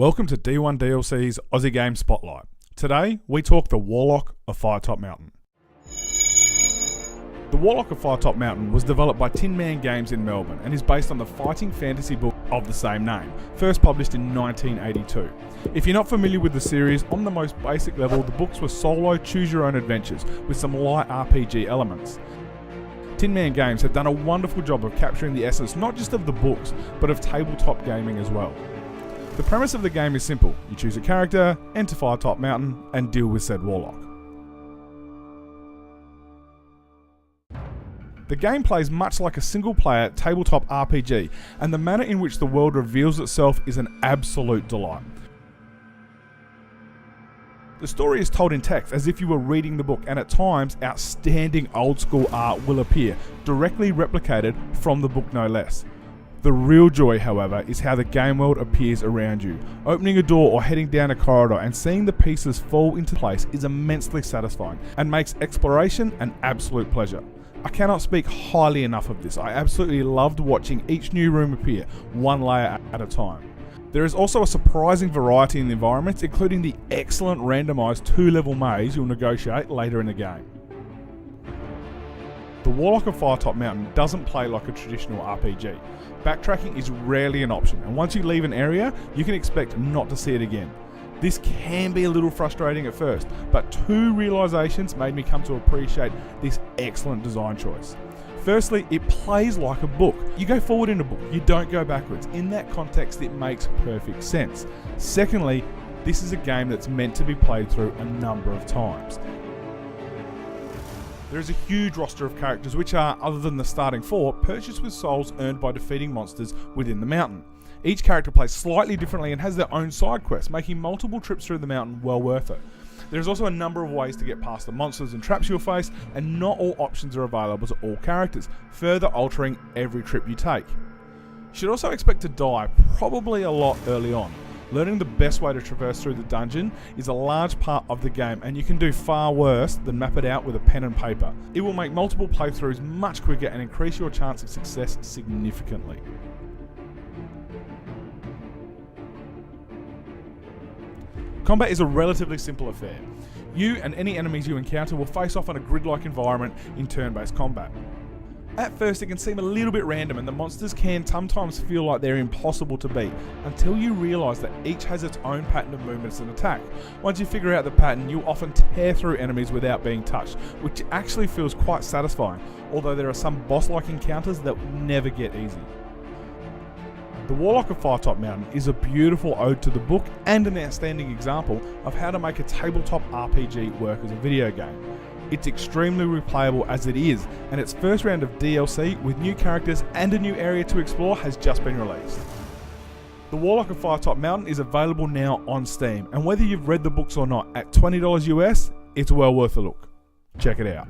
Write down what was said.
Welcome to D1 DLC's Aussie Game Spotlight. Today, we talk the Warlock of Firetop Mountain. The Warlock of Firetop Mountain was developed by Tin Man Games in Melbourne and is based on the fighting fantasy book of the same name, first published in 1982. If you're not familiar with the series, on the most basic level, the books were solo, choose-your-own adventures with some light RPG elements. Tin Man Games have done a wonderful job of capturing the essence not just of the books, but of tabletop gaming as well. The premise of the game is simple. You choose a character, enter Firetop Mountain, and deal with said Warlock. The game plays much like a single-player tabletop RPG, and the manner in which the world reveals itself is an absolute delight. The story is told in text as if you were reading the book, and at times outstanding old-school art will appear, directly replicated from the book no less. The real joy, however, is how the game world appears around you. Opening a door or heading down a corridor and seeing the pieces fall into place is immensely satisfying and makes exploration an absolute pleasure. I cannot speak highly enough of this. I absolutely loved watching each new room appear, one layer at a time. There is also a surprising variety in the environments, including the excellent randomised 2-level maze you'll negotiate later in the game. The Warlock of Firetop Mountain doesn't play like a traditional RPG. Backtracking is rarely an option, and once you leave an area, you can expect not to see it again. This can be a little frustrating at first, but two realisations made me come to appreciate this excellent design choice. Firstly, it plays like a book. You go forward in a book, you don't go backwards. In that context, it makes perfect sense. Secondly, this is a game that's meant to be played through a number of times. There is a huge roster of characters which are, other than the starting 4, purchased with souls earned by defeating monsters within the mountain. Each character plays slightly differently and has their own side quests, making multiple trips through the mountain well worth it. There is also a number of ways to get past the monsters and traps you'll face, and not all options are available to all characters, further altering every trip you take. You should also expect to die, probably a lot early on. Learning the best way to traverse through the dungeon is a large part of the game, and you can do far worse than map it out with a pen and paper. It will make multiple playthroughs much quicker and increase your chance of success significantly. Combat is a relatively simple affair. You and any enemies you encounter will face off in a grid-like environment in turn-based combat. At first it can seem a little bit random, and the monsters can sometimes feel like they're impossible to beat, until you realise that each has its own pattern of movements and attack. Once you figure out the pattern, you'll often tear through enemies without being touched, which actually feels quite satisfying, although there are some boss-like encounters that never get easy. The Warlock of Firetop Mountain is a beautiful ode to the book and an outstanding example of how to make a tabletop RPG work as a video game. It's extremely replayable as it is, and its first round of DLC with new characters and a new area to explore has just been released. The Warlock of Firetop Mountain is available now on Steam, and whether you've read the books or not, at $20 US, it's well worth a look. Check it out.